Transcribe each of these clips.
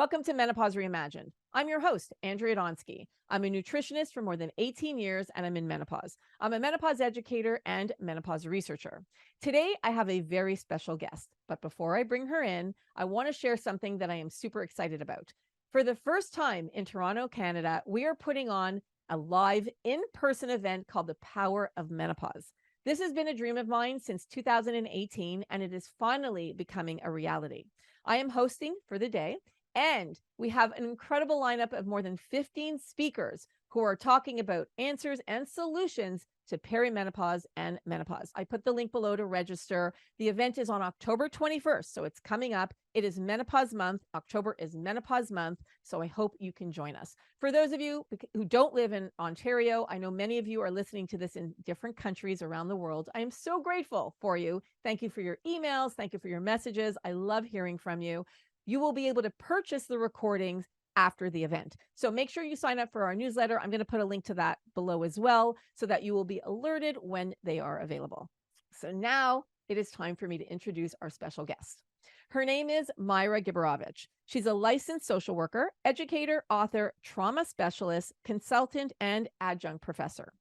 Welcome to Menopause Reimagined. I'm your host, ANDREA DONSKY. I'm a nutritionist for more than 18 years, and I'm in menopause. I'm a menopause educator and menopause researcher. Today, I have a very special guest, but before I bring her in, I want to share something that I am super excited about. For the first time in Toronto, Canada, we are putting on a live in-person event called The Power of Menopause. This has been a dream of mine since 2018, and it is finally becoming a reality. I am hosting for the day, and we have an incredible lineup of more than 15 speakers who are talking about answers and solutions to perimenopause and menopause. I put the link below to register. The event is on October 21st, so it's coming up. It is Menopause Month. October is Menopause Month, so I hope you can join us. For those of you who don't live in Ontario, I know many of you are listening to this in different countries around the world. I am so grateful for you. Thank you for your emails. Thank you for your messages. I love hearing from you. You will be able to purchase the recordings after the event. So make sure you sign up for our newsletter. I'm going to put a link to that below as well, so that you will be alerted when they are available. So now it is time for me to introduce our special guest. Her name is Myra Giberovitch. She's a licensed social worker, educator, author, trauma specialist, consultant, and adjunct professor.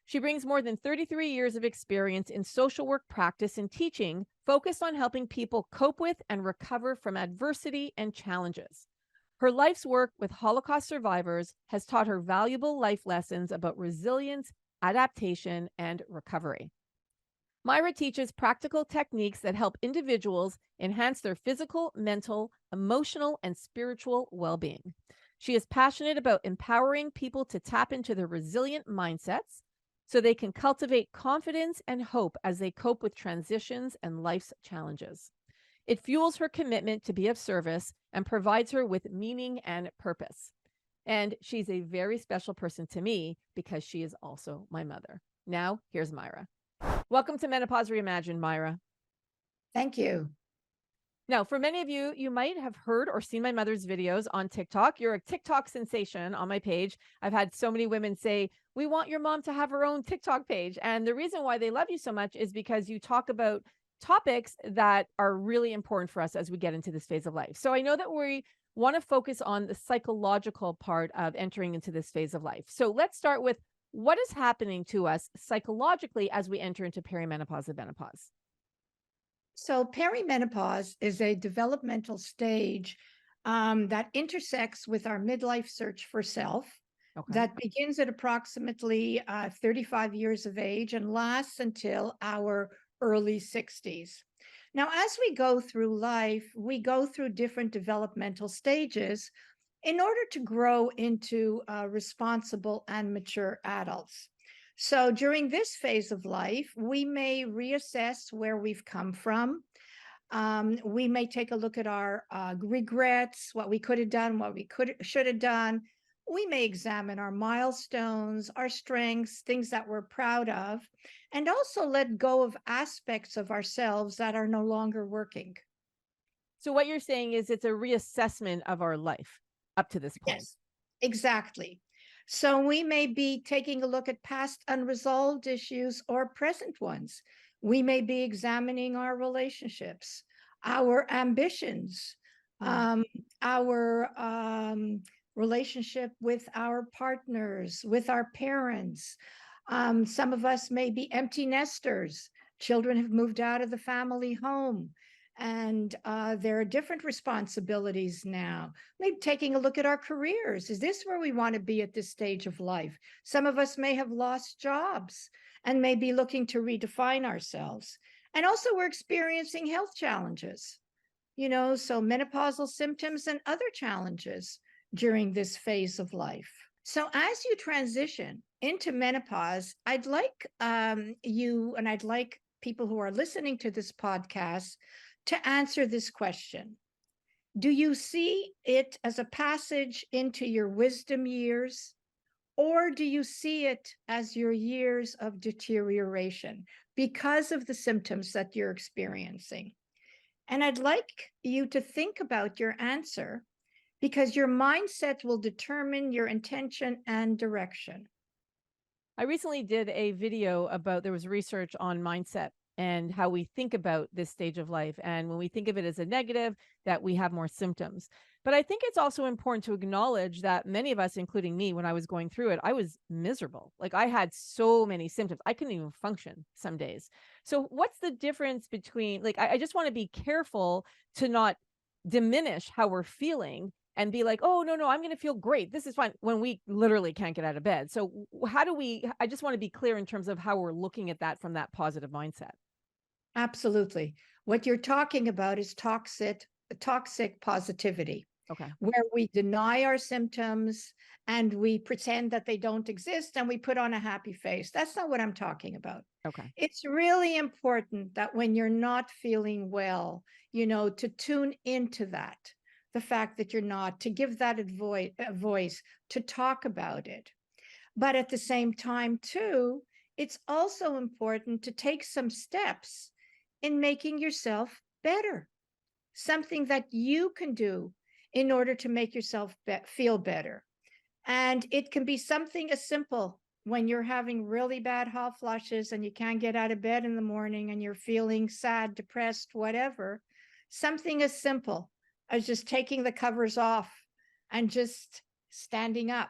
She brings more than 33 years of experience in social work practice and teaching, focused on helping people cope with and recover from adversity and challenges. Her life's work with Holocaust survivors has taught her valuable life lessons about resilience, adaptation, and recovery. Myra teaches practical techniques that help individuals enhance their physical, mental, emotional, and spiritual well-being. She is passionate about empowering people to tap into their resilient mindsets, so they can cultivate confidence and hope as they cope with transitions and life's challenges. It fuels her commitment to be of service and provides her with meaning and purpose. And she's a very special person to me because she is also my mother. Now, here's Myra. Welcome to Menopause Reimagined, Myra. Thank you. Now, for many of you, you might have heard or seen my mother's videos on TikTok. You're a TikTok sensation on my page. I've had so many women say, we want your mom to have her own TikTok page. And the reason why they love you so much is because you talk about topics that are really important for us as we get into this phase of life. So I know that we want to focus on the psychological part of entering into this phase of life. So let's start with what is happening to us psychologically as we enter into perimenopause and menopause. So perimenopause is a developmental stage that intersects with our midlife search for self. Okay. That begins at approximately 35 years of age and lasts until our early 60s. Now, as we go through life, we go through different developmental stages in order to grow into responsible and mature adults. So during this phase of life, we may reassess where we've come from. We may take a look at our regrets, what we could have done, what we should have done. We may examine our milestones, our strengths, things that we're proud of, and also let go of aspects of ourselves that are no longer working. So what you're saying is it's a reassessment of our life up to this point. Yes, exactly. So we may be taking a look at past unresolved issues or present ones. We may be examining our relationships, our ambitions, our relationship with our partners, with our parents. Some of us may be empty nesters. Children have moved out of the family home. And there are different responsibilities now. Maybe taking a look at our careers. Is this where we want to be at this stage of life? Some of us may have lost jobs and may be looking to redefine ourselves. And also we're experiencing health challenges, so menopausal symptoms and other challenges during this phase of life. So as you transition into menopause, I'd like you and I'd like people who are listening to this podcast to answer this question. Do you see it as a passage into your wisdom years, or do you see it as your years of deterioration because of the symptoms that you're experiencing? And I'd like you to think about your answer, because your mindset will determine your intention and direction. I recently did a video about, there was research on mindset and how we think about this stage of life. And when we think of it as a negative, that we have more symptoms. But I think it's also important to acknowledge that many of us, including me, when I was going through it, I was miserable. Like I had so many symptoms, I couldn't even function some days. So, what's the difference between, like, I just want to be careful to not diminish how we're feeling and be like, oh, no, no, I'm going to feel great. This is fine, when we literally can't get out of bed. So, how do we, I just want to be clear in terms of how we're looking at that from that positive mindset. Absolutely. What you're talking about is toxic positivity, Okay. where we deny our symptoms and we pretend that they don't exist and we put on a happy face. That's not what I'm talking about. Okay. It's really important that when you're not feeling well, to tune into that, the fact that you're not, to give that a voice, to talk about it. But at the same time, too, it's also important to take some steps in making yourself better, something that you can do in order to make yourself feel better. And it can be something as simple when you're having really bad hot flushes and you can't get out of bed in the morning and you're feeling sad, depressed, whatever. Something as simple as just taking the covers off and just standing up,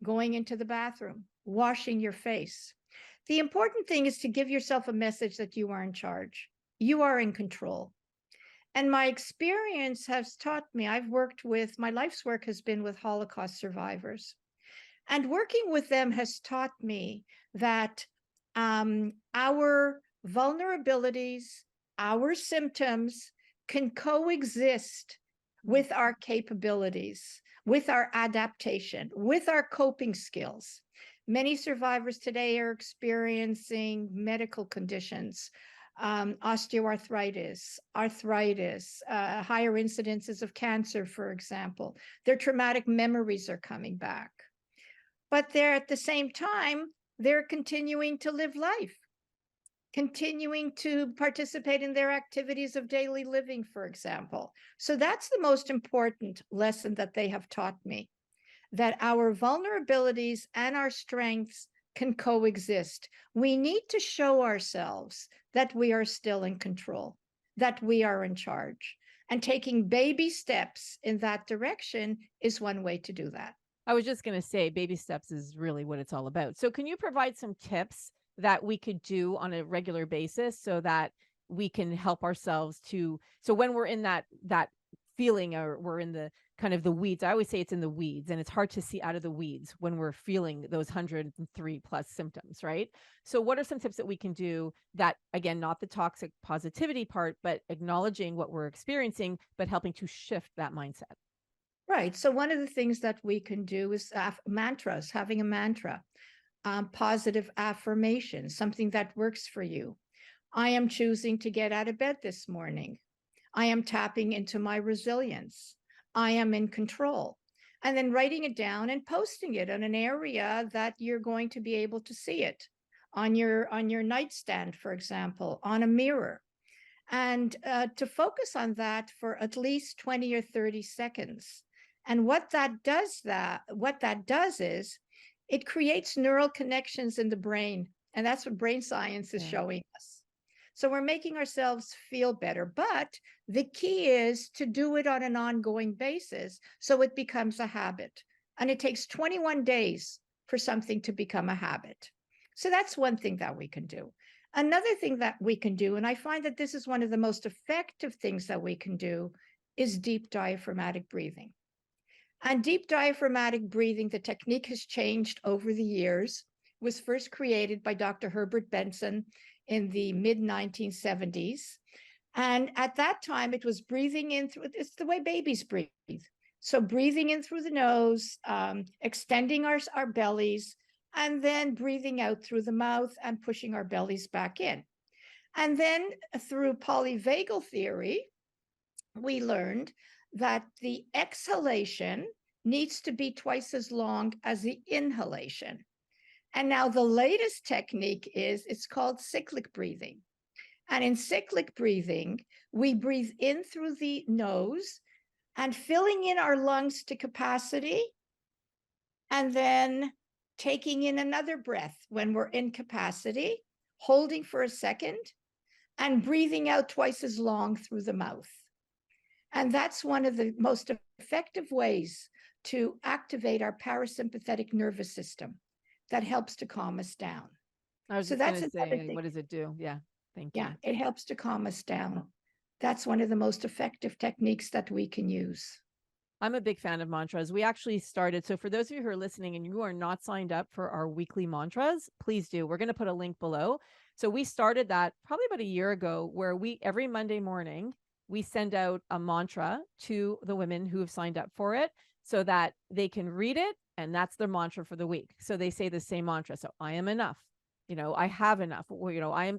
going into the bathroom, washing your face. The important thing is to give yourself a message that you are in charge. You are in control. And my experience has taught me, my life's work has been with Holocaust survivors. And working with them has taught me that our vulnerabilities, our symptoms can coexist with our capabilities, with our adaptation, with our coping skills. Many survivors today are experiencing medical conditions, osteoarthritis, arthritis, higher incidences of cancer, for example. Their traumatic memories are coming back. But they're at the same time, they're continuing to live life, continuing to participate in their activities of daily living, for example. So that's the most important lesson that they have taught me, that our vulnerabilities and our strengths can coexist. We need to show ourselves that we are still in control, that we are in charge. And taking baby steps in that direction is one way to do that. I was just going to say baby steps is really what it's all about. So can you provide some tips that we could do on a regular basis so that we can help ourselves to, so when we're in that feeling, or we're in the kind of the weeds, I always say it's in the weeds, and it's hard to see out of the weeds when we're feeling those 103 plus symptoms, right? So what are some tips that we can do that, again, not the toxic positivity part, but acknowledging what we're experiencing, but helping to shift that mindset? Right. So one of the things that we can do is mantras, having a mantra, positive affirmation, something that works for you. I am choosing to get out of bed this morning. I am tapping into my resilience. I am in control. And then writing it down and posting it in an area that you're going to be able to see it, on your nightstand, for example, on a mirror. And to focus on that for at least 20 or 30 seconds. And what that does is it creates neural connections in the brain. And that's what brain science is showing us. So we're making ourselves feel better. But the key is to do it on an ongoing basis so it becomes a habit. And it takes 21 days for something to become a habit. So that's one thing that we can do. Another thing that we can do, and I find that this is one of the most effective things that we can do, is deep diaphragmatic breathing. And deep diaphragmatic breathing, the technique has changed over the years, was first created by Dr. Herbert Benson in the mid-1970s. And at that time, it was breathing in through, it's the way babies breathe. So breathing in through the nose, extending our bellies, and then breathing out through the mouth and pushing our bellies back in. And then through polyvagal theory, we learned that the exhalation needs to be twice as long as the inhalation. And now the latest technique it's called cyclic breathing. And in cyclic breathing, we breathe in through the nose and filling in our lungs to capacity, and then taking in another breath when we're in capacity, holding for a second, and breathing out twice as long through the mouth. And that's one of the most effective ways to activate our parasympathetic nervous system that helps to calm us down. I was So just going that's to another say, thing. what does it do? Yeah. Thank Yeah, you. it helps to calm us down. That's one of the most effective techniques that we can use. I'm a big fan of mantras. We actually started. So, for those of you who are listening and you are not signed up for our weekly mantras, please do. We're going to put a link below. So, we started that probably about a year ago, where we every Monday morning, we send out a mantra to the women who have signed up for it so that they can read it. And that's their mantra for the week. So, they say the same mantra. So, I am enough. I have enough. Or,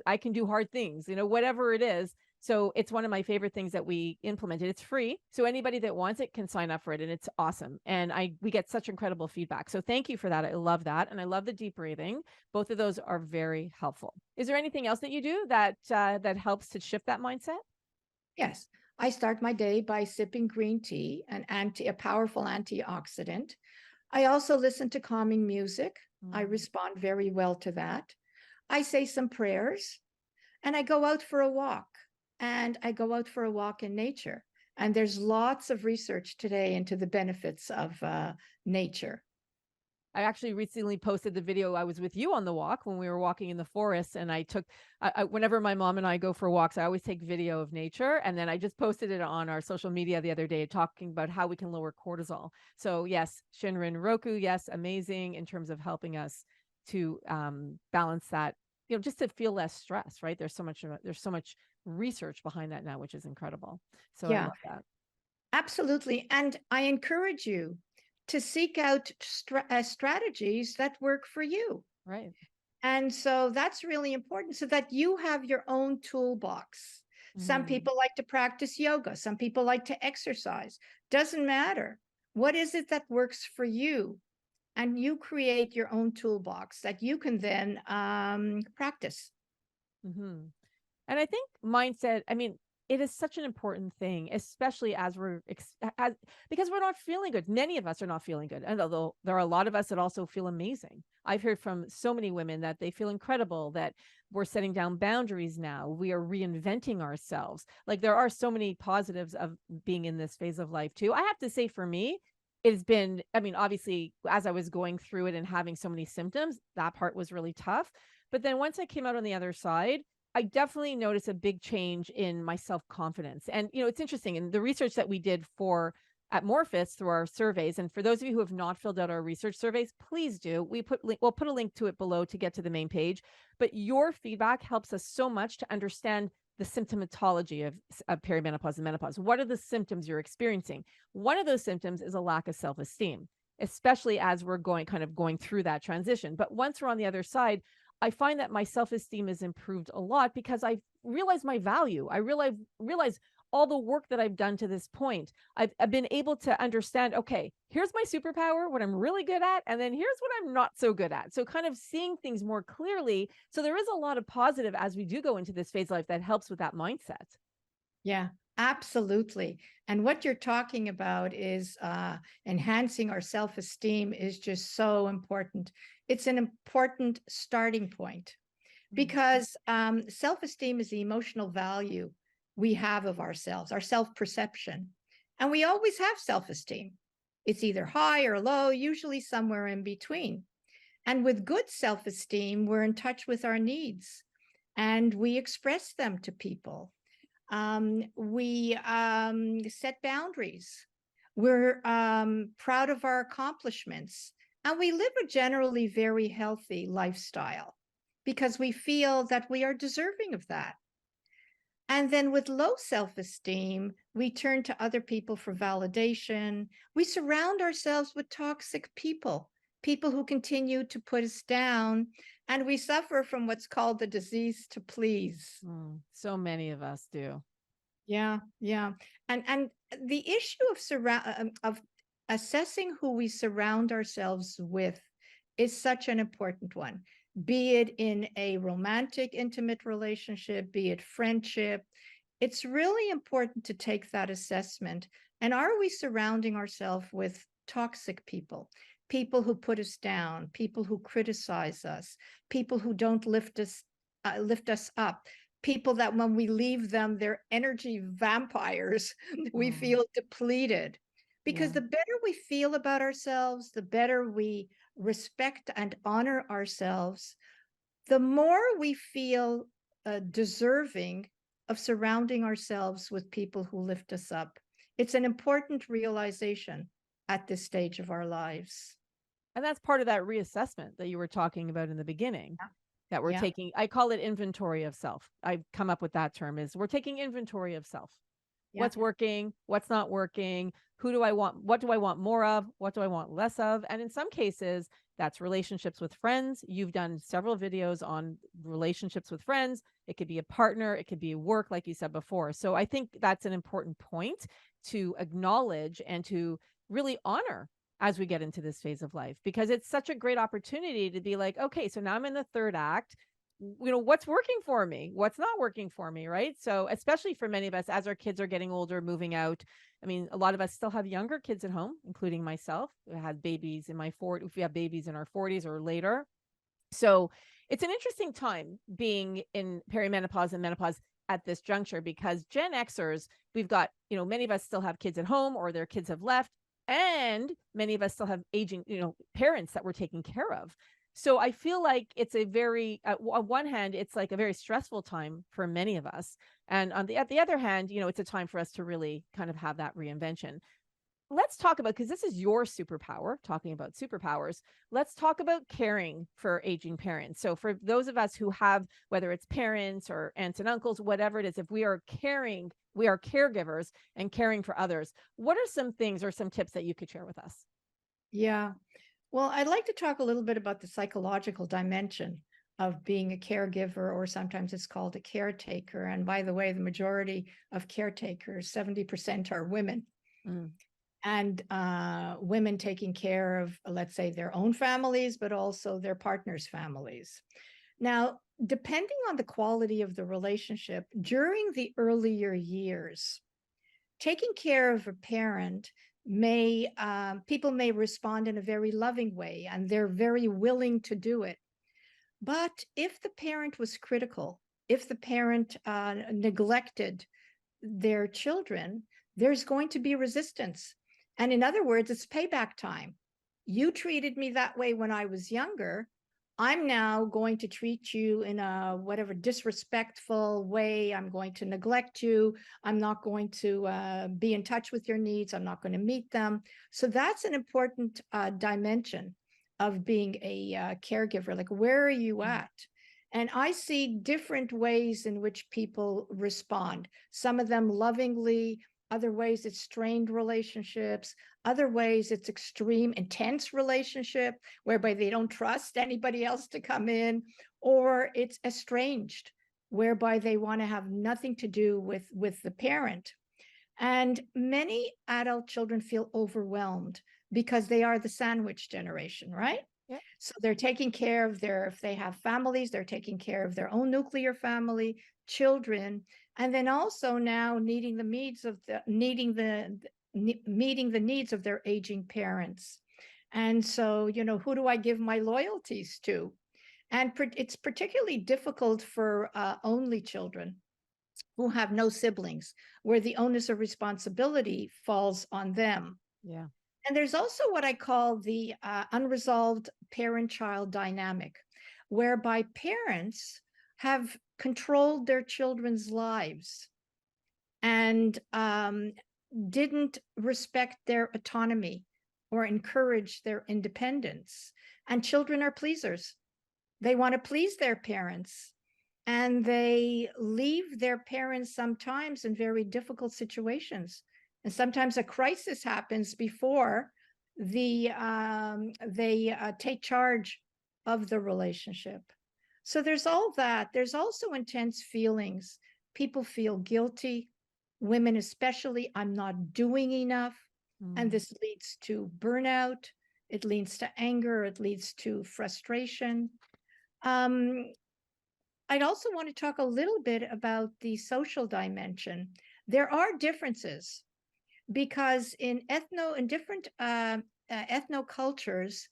I can do hard things, whatever it is. So it's one of my favorite things that we implemented. It's free. So anybody that wants it can sign up for it, and it's awesome. And we get such incredible feedback. So thank you for that. I love that. And I love the deep breathing. Both of those are very helpful. Is there anything else that you do that helps to shift that mindset? Yes, I start my day by sipping green tea, a powerful antioxidant. I also listen to calming music. I respond very well to that. I say some prayers, and I go out for a walk. And I go out for a walk in nature. And there's lots of research today into the benefits of nature. I actually recently posted the video. I was with you on the walk when we were walking in the forest, and I took, whenever my mom and I go for walks, I always take video of nature. And then I just posted it on our social media the other day, talking about how we can lower cortisol. So yes, Shinrin Roku, yes, amazing in terms of helping us to balance that, just to feel less stress, right? There's so much research behind that now, which is incredible. So I Yeah, love that. absolutely. And I encourage you to seek out strategies that work for you. Right. And so that's really important so that you have your own toolbox. Some Mhm. people like to practice yoga, some people like to exercise. Doesn't matter. What is it that works for you? And you create your own toolbox that you can then practice. Mhm. And I think mindset, I mean, it is such an important thing, especially as because we're not feeling good. Many of us are not feeling good. And although there are a lot of us that also feel amazing. I've heard from so many women that they feel incredible, that we're setting down boundaries now. We are reinventing ourselves. Like, there are so many positives of being in this phase of life too. I have to say, for me, it's been, I mean, obviously, as I was going through it and having so many symptoms, that part was really tough. But then once I came out on the other side, I definitely noticed a big change in my self-confidence. And, it's interesting. In the research that we did at Morphus through our surveys, and for those of you who have not filled out our research surveys, please do. We'll put a link to it below to get to the main page. But your feedback helps us so much to understand the symptomatology of perimenopause and menopause. What are the symptoms you're experiencing? One of those symptoms is a lack of self-esteem, especially as we're going through that transition. But once we're on the other side, I find that my self-esteem has improved a lot because I've realized my value. I realize all the work that I've done to this point. I've been able to understand, okay, here's my superpower, what I'm really good at, and then here's what I'm not so good at. So kind of seeing things more clearly. So there is a lot of positive as we do go into this phase of life that helps with that mindset. Yeah, absolutely. And what you're talking about is enhancing our self-esteem is just so important. It's an important starting point because self-esteem is the emotional value we have of ourselves, our self-perception. And we always have self-esteem. It's either high or low, usually somewhere in between. And with good self-esteem, we're in touch with our needs and we express them to people. We set boundaries. We're proud of our accomplishments. And we live a generally very healthy lifestyle because we feel that we are deserving of that. And then with low self-esteem, we turn to other people for validation. We surround ourselves with toxic people, people who continue to put us down, and we suffer from what's called the disease to please. So many of us do. Yeah, yeah. And the issue of assessing who we surround ourselves with is such an important one, be it in a romantic, intimate relationship, be it friendship. It's really important to take that assessment. And are we surrounding ourselves with toxic people, people who put us down, people who criticize us, people who don't lift us up, people that when we leave them, they're energy vampires. We feel depleted. Because the better we feel about ourselves, the better we respect and honor ourselves, the more we feel deserving of surrounding ourselves with people who lift us up. It's an important realization at this stage of our lives. And that's part of that reassessment that you were talking about in the beginning, that we're Yeah. taking, I call it inventory of self. I've come up with that term, is we're taking inventory of self. Yeah. What's working, what's not working, who do I want, what do I want more of, what do I want less of? And in some cases, that's relationships with friends. You've done several videos on relationships with friends. It could be a partner, it could be work, like you said before. So I think that's an important point to acknowledge and to really honor as we get into this phase of life, because it's such a great opportunity to be like, okay, so now I'm in the third act. What's working for me, what's not working for me, right? So especially for many of us, as our kids are getting older, moving out, I mean, a lot of us still have younger kids at home, including myself. I had babies in my 40s, if we have babies in our 40s or later. So it's an interesting time being in perimenopause and menopause at this juncture, because Gen Xers, we've got, many of us still have kids at home or their kids have left, and many of us still have aging, parents that we're taking care of. So I feel like it's a very, on one hand, it's like a very stressful time for many of us. And at the other hand, it's a time for us to really kind of have that reinvention. Let's talk about, because this is your superpower, talking about superpowers. Let's talk about caring for aging parents. So for those of us who have, whether it's parents or aunts and uncles, whatever it is, if we are caring, we are caregivers and caring for others, what are some things or some tips that you could share with us? Yeah. Well, I'd like to talk a little bit about the psychological dimension of being a caregiver, or sometimes it's called a caretaker. And by the way, the majority of caretakers, 70% are women. And women taking care of, let's say, their own families, but also their partners' families. Now, depending on the quality of the relationship during the earlier years, taking care of a parent people may respond in a very loving way, and they're very willing to do it. But if the parent was critical, if the parent neglected their children, there's going to be resistance. And in other words, it's payback time. You treated me that way when I was younger. I'm now going to treat you in a whatever disrespectful way. I'm going to neglect you. I'm not going to be in touch with your needs. I'm not going to meet them. So that's an important dimension of being a caregiver. Like, where are you at? And I see different ways in which people respond. Some of them lovingly, other ways it's strained relationships, other ways it's extreme, intense relationship whereby they don't trust anybody else to come in, or it's estranged, whereby they want to have nothing to do with the parent. And many adult children feel overwhelmed because they are the sandwich generation, right? Yep. So they're taking care of if they have families, they're taking care of their own nuclear family, children, and then also now meeting the needs of their aging parents. And so, who do I give my loyalties to? And it's particularly difficult for only children who have no siblings, where the onus of responsibility falls on them. Yeah. And there's also what I call the unresolved parent-child dynamic, whereby parents have controlled their children's lives and didn't respect their autonomy or encourage their independence. And children are pleasers. They want to please their parents, and they leave their parents sometimes in very difficult situations. And sometimes a crisis happens before they take charge of the relationship. So there's all that. There's also intense feelings. People feel guilty, women especially. I'm not doing enough. And this leads to burnout. It leads to anger. It leads to frustration. I'd also want to talk a little bit about the social dimension. There are differences because in different ethnocultures,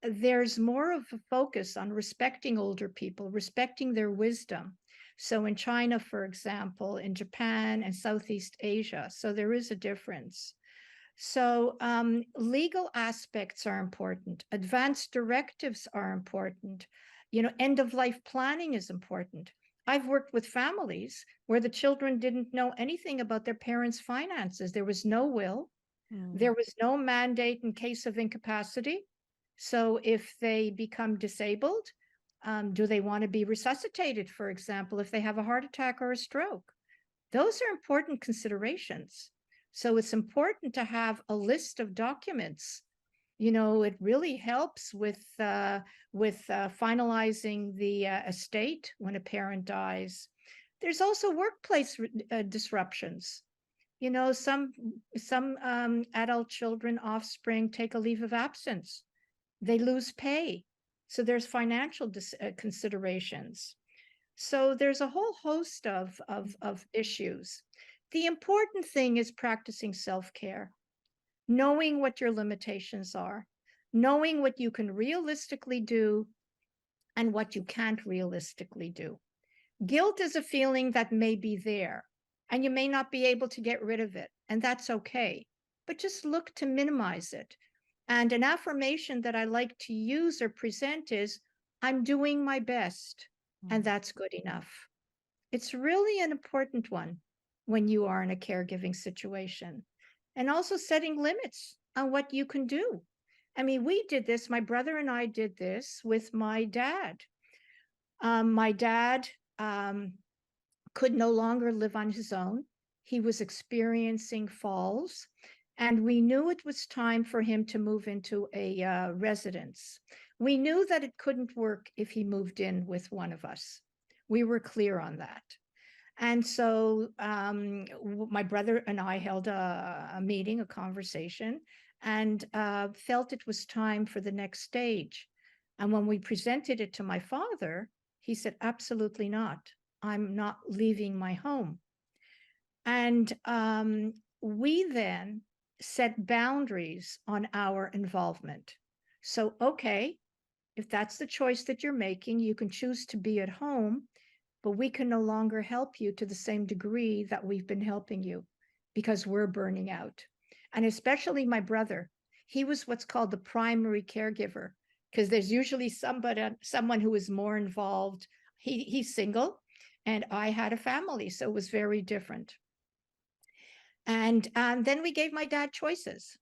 there's more of a focus on respecting older people, respecting their wisdom. So in China, for example, in Japan and Southeast Asia. So there is a difference. So legal aspects are important. Advanced directives are important. End of life planning is important. I've worked with families where the children didn't know anything about their parents' finances. There was no will. There was no mandate in case of incapacity. So if they become disabled, do they want to be resuscitated, for example, if they have a heart attack or a stroke? Those are important considerations. So it's important to have a list of documents. It really helps with finalizing the estate when a parent dies. There's also workplace disruptions. Some adult children, offspring, take a leave of absence. They lose pay. So there's financial considerations. So there's a whole host of issues. The important thing is practicing self-care, knowing what your limitations are, knowing what you can realistically do and what you can't realistically do. Guilt is a feeling that may be there, and you may not be able to get rid of it, and that's okay. But just look to minimize it. And an affirmation that I like to use or present is, I'm doing my best, and that's good enough. It's really an important one when you are in a caregiving situation. And also setting limits on what you can do. I mean, we did this, my brother and I did this with my dad. My dad could no longer live on his own. He was experiencing falls, and we knew it was time for him to move into a residence. We knew that it couldn't work if he moved in with one of us. We were clear on that. And so my brother and I held a meeting, a conversation, and felt it was time for the next stage. And when we presented it to my father, he said, absolutely not. I'm not leaving my home. And we then set boundaries on our involvement. So, okay, if that's the choice that you're making, you can choose to be at home, but we can no longer help you to the same degree that we've been helping you because we're burning out. And especially my brother, he was what's called the primary caregiver, because there's usually someone who is more involved. He's single, and I had a family, so it was very different. And then we gave my dad choices.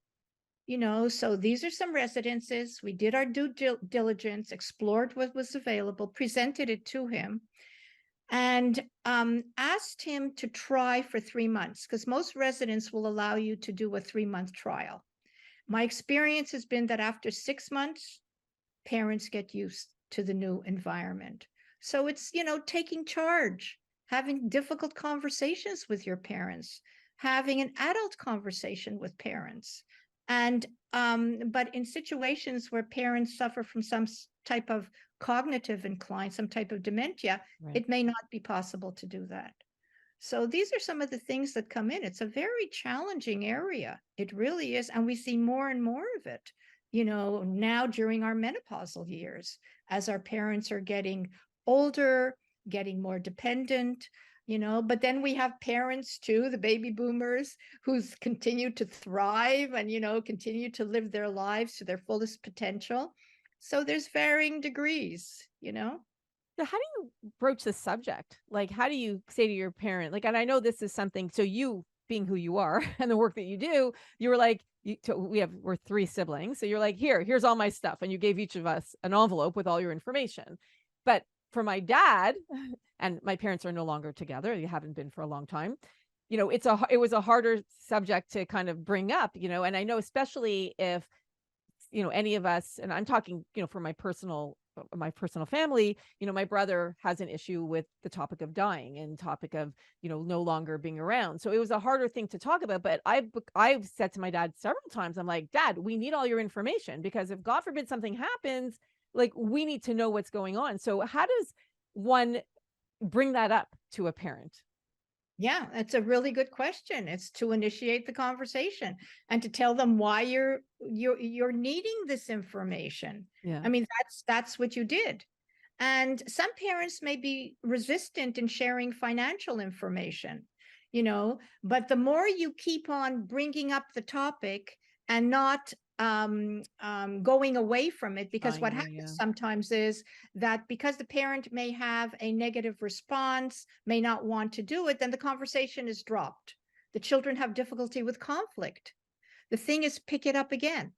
So these are some residences. We did our due diligence, explored what was available, presented it to him, and asked him to try for 3 months, because most residents will allow you to do a 3-month trial. My experience has been that after 6 months, parents get used to the new environment. So it's, taking charge, having difficult conversations with your parents, having an adult conversation with parents. And but in situations where parents suffer from some type of cognitive incline, some type of dementia, Right. it may not be possible to do that. So these are some of the things that come in. It's a very challenging area. It really is. And we see more and more of it, now during our menopausal years, as our parents are getting older, getting more dependent, but then we have parents too, the baby boomers, who's continue to thrive and, continue to live their lives to their fullest potential. So there's varying degrees. So how do you broach the subject? Like, how do you say to your parent, like, and I know this is something, so you being who you are and the work that you do, you were like, we're 3 siblings. So you're like, here's all my stuff. And you gave each of us an envelope with all your information. But for my dad, and my parents are no longer together, you haven't been for a long time, it was a harder subject to kind of bring up, and I know especially if, any of us, and I'm talking, for my personal family, my brother has an issue with the topic of dying and topic of, no longer being around. So it was a harder thing to talk about. But I've said to my dad several times, I'm like, Dad, we need all your information, because if God forbid something happens, like, we need to know what's going on. So how does one bring that up to a parent? Yeah, that's a really good question. It's to initiate the conversation and to tell them why you're needing this information. Yeah. I mean, that's what you did. And some parents may be resistant in sharing financial information, but the more you keep on bringing up the topic and not going away from it, because what happens sometimes is that because the parent may have a negative response, may not want to do it, then the conversation is dropped. The children have difficulty with conflict. The thing is, pick it up again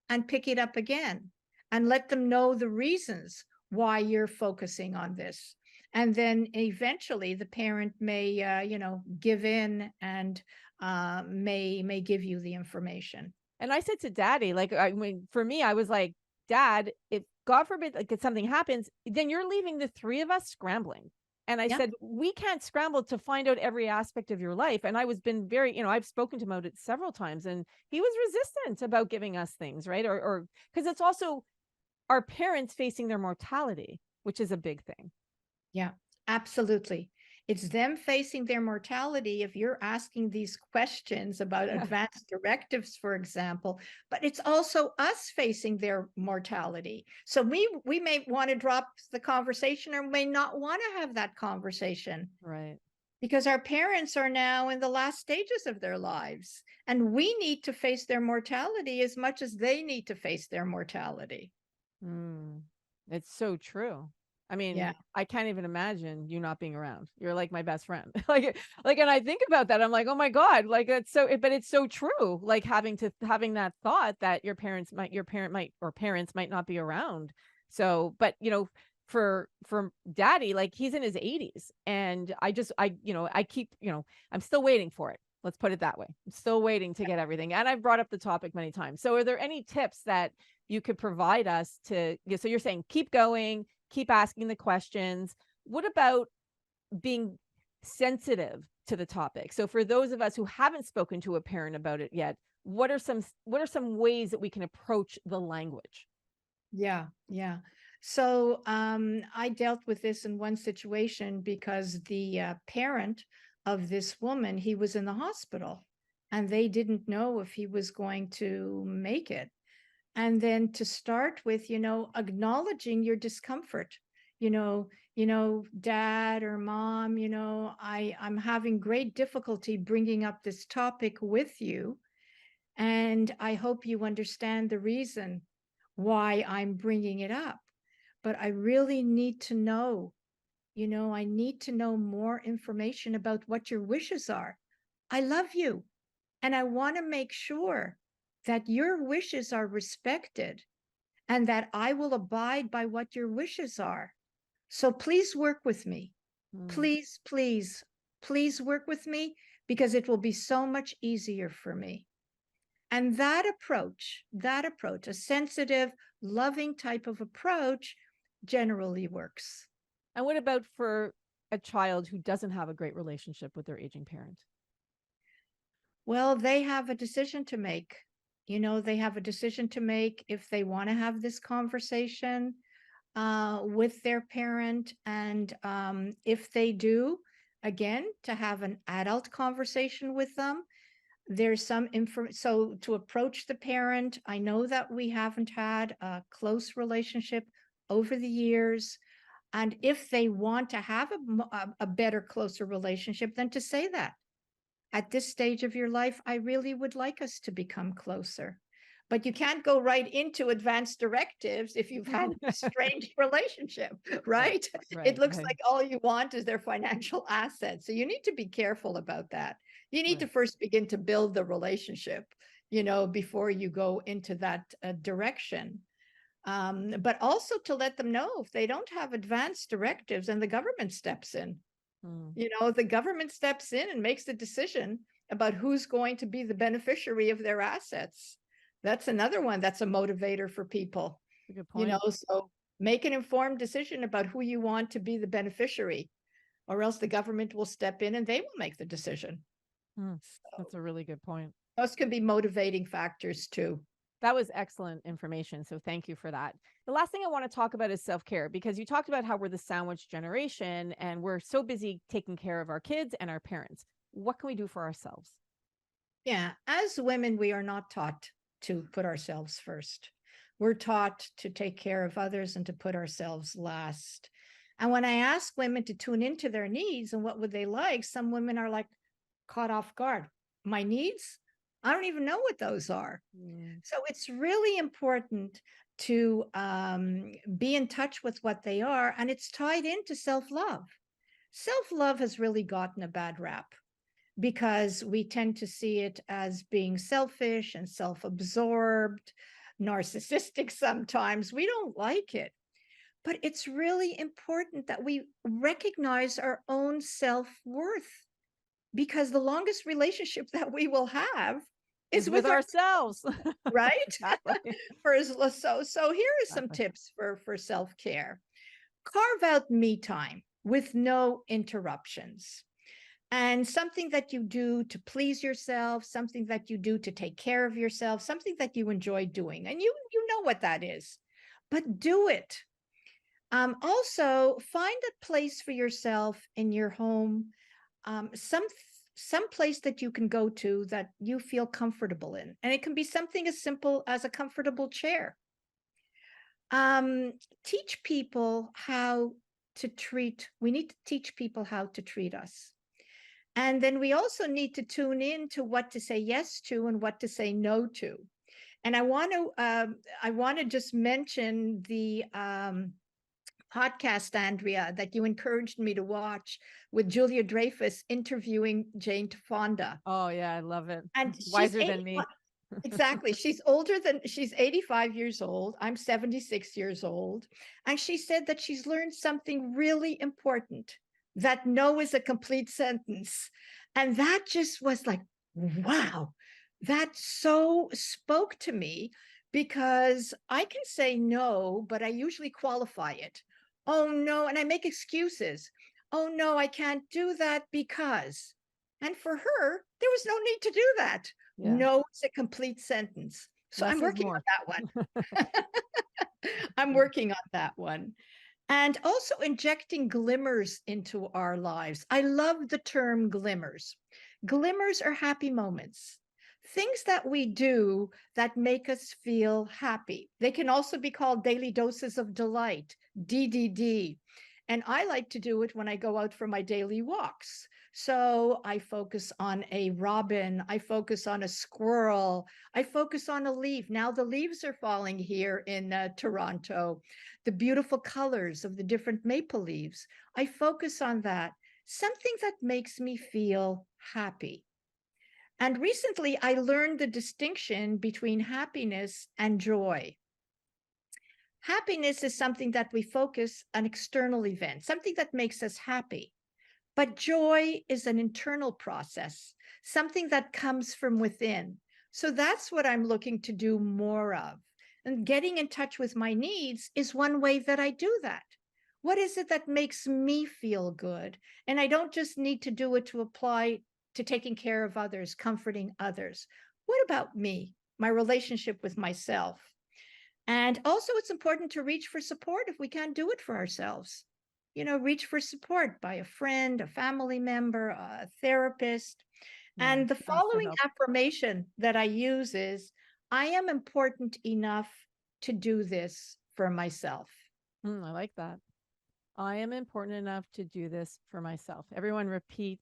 and pick it up again and let them know the reasons why you're focusing on this. And then eventually the parent may, give in and may give you the information. And I said to Daddy, like, for me, I was like, Dad, if God forbid, like, if something happens, then you're leaving the three of us scrambling. And I said, we can't scramble to find out every aspect of your life. And I was been very, I've spoken to him about it several times, and he was resistant about giving us things, right? Or because it's also our parents facing their mortality, which is a big thing. Yeah, absolutely. It's them facing their mortality if you're asking these questions about advanced directives, for example, but it's also us facing their mortality. So we may want to drop the conversation or may not want to have that conversation. Right. Because our parents are now in the last stages of their lives, and we need to face their mortality as much as they need to face their mortality. It's so true. I mean, Yeah. I can't even imagine you not being around. You're like my best friend. like, and I think about that. I'm like, oh my God, like it's so, but it's so true. Like having that thought that your parents might not be around. So, but for Daddy, like he's in his 80s, and I keep, I'm still waiting for it. Let's put it that way. I'm still waiting to get everything. And I've brought up the topic many times. So are there any tips that you could provide us to, so you're saying keep going, keep asking the questions. What about being sensitive to the topic? So for those of us who haven't spoken to a parent about it yet, what are some ways that we can approach the language? Yeah. So I dealt with this in one situation because the parent of this woman, he was in the hospital and they didn't know if he was going to make it. And then to start with, acknowledging your discomfort, dad or mom, I'm having great difficulty bringing up this topic with you. And I hope you understand the reason why I'm bringing it up. But I really need to know, I need to know more information about what your wishes are. I love you. And I want to make sure that your wishes are respected and that I will abide by what your wishes are. So please work with me. Please, please, please work with me because it will be so much easier for me. And that approach, a sensitive, loving type of approach generally works. And what about for a child who doesn't have a great relationship with their aging parent? Well, they have a decision to make. They have a decision to make if they want to have this conversation with their parent. And if they do, again, to have an adult conversation with them. There's some info. So to approach the parent, I know that we haven't had a close relationship over the years. And if they want to have a better, closer relationship, then to say that at this stage of your life, I really would like us to become closer. But you can't go right into advanced directives if you've had a strange relationship, right? It looks like all you want is their financial assets. So you need to be careful about that. You need to first begin to build the relationship, before you go into that direction. But also to let them know if they don't have advanced directives and the government steps in. The government steps in and makes the decision about who's going to be the beneficiary of their assets. That's another one that's a motivator for people. Good point. So make an informed decision about who you want to be the beneficiary, or else the government will step in and they will make the decision. That's a really good point. Those can be motivating factors too. That was excellent information. So thank you for that. The last thing I want to talk about is self-care, because you talked about how we're the sandwich generation and we're so busy taking care of our kids and our parents. What can we do for ourselves? Yeah. As women, we are not taught to put ourselves first. We're taught to take care of others and to put ourselves last. And when I ask women to tune into their needs and what would they like, some women are like caught off guard. My needs? I don't even know what those are. So it's really important to be in touch with what they are, and it's tied into self-love. Self-love has really gotten a bad rap because we tend to see it as being selfish and self-absorbed, narcissistic sometimes. We don't like it. But it's really important that we recognize our own self-worth, because the longest relationship that we will have is is with with ourselves. right? Exactly. So here are some Exactly. tips for self-care. Carve out me time with no interruptions. And something that you do to please yourself, something that you do to take care of yourself, something that you enjoy doing. And you know what that is, but do it. Also, find a place for yourself in your home, some place that you can go to that you feel comfortable in. And it can be something as simple as a comfortable chair. Teach people how to treat, we need to teach people how to treat us. And then we also need to tune in to what to say yes to and what to say no to. And I want to just mention the podcast, Andrea, that you encouraged me to watch with Julia Dreyfus interviewing Jane Fonda. Oh yeah, I love it. And she's Wiser than me. exactly. She's 85 years old. I'm 76 years old. And she said that she's learned something really important, that no is a complete sentence. And that just was like, wow, that so spoke to me, because I can say no, but I usually qualify it. Oh no, and I make excuses. Oh no, I can't do that because. And for her, there was no need to do that. Yeah. No, it's a complete sentence. So Less I'm is working more. on that one. I'm working on that one. And also injecting glimmers into our lives. I love the term glimmers. Glimmers are happy moments, things that we do that make us feel happy. They can also be called daily doses of delight, DDD. And I like to do it when I go out for my daily walks. So I focus on a robin, I focus on a squirrel, I focus on a leaf. Now the leaves are falling here in Toronto, the beautiful colors of the different maple leaves. I focus on that, something that makes me feel happy. And recently I learned the distinction between happiness and joy. Happiness is something that we focus on external events, something that makes us happy. But joy is an internal process, something that comes from within. So that's what I'm looking to do more of. And getting in touch with my needs is one way that I do that. What is it that makes me feel good? And I don't just need to do it to apply to taking care of others, comforting others. What about me, my relationship with myself? And also, it's important to reach for support if we can't do it for ourselves. Reach for support by a friend, a family member, a therapist. Yeah, And the ask for following help. affirmation that I use is, I am important enough to do this for myself. I like that. I am important enough to do this for myself. Everyone repeat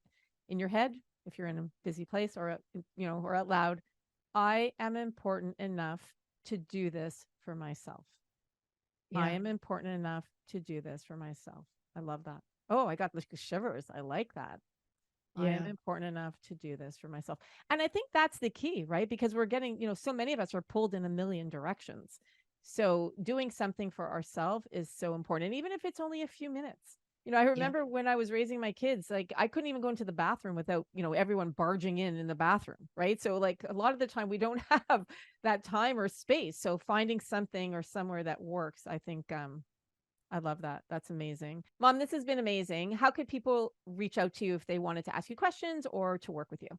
in your head, if you're in a busy place, or or out loud, I am important enough to do this for myself. I Yeah. am important enough to do this for myself. I love that. Oh, I got the shivers. I like that. I am Yeah. important enough to do this for myself. And I think that's the key, right? Because we're getting, so many of us are pulled in a million directions. So doing something for ourselves is so important. And even if it's only a few minutes. I Yeah. remember when I was raising my kids, like I couldn't even go into the bathroom without, everyone barging in the bathroom, right? So like a lot of the time we don't have that time or space. So finding something or somewhere that works, I think I love that. That's amazing. Mom, this has been amazing. How could people reach out to you if they wanted to ask you questions or to work with you?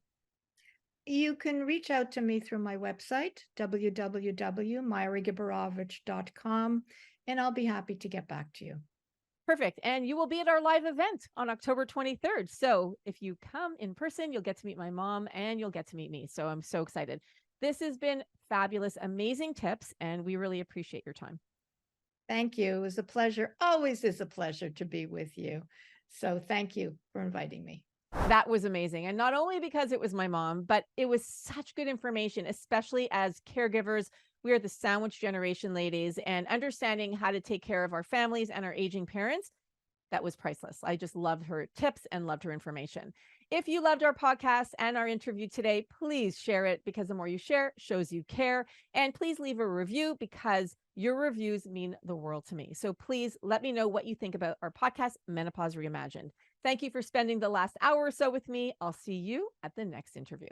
You can reach out to me through my website, www.myragiberovitch.com, and I'll be happy to get back to you. Perfect. And you will be at our live event on October 23rd. So if you come in person, you'll get to meet my mom and you'll get to meet me. So I'm so excited. This has been fabulous, amazing tips, and we really appreciate your time. Thank you. It was a pleasure. Always is a pleasure to be with you. So thank you for inviting me. That was amazing. And not only because it was my mom, but it was such good information, especially as caregivers. We are the sandwich generation, ladies, and understanding how to take care of our families and our aging parents. That was priceless. I just loved her tips and loved her information. If you loved our podcast and our interview today, please share it, because the more you share shows you care. And please leave a review, because your reviews mean the world to me. So please let me know what you think about our podcast, Menopause Reimagined. Thank you for spending the last hour or so with me. I'll see you at the next interview.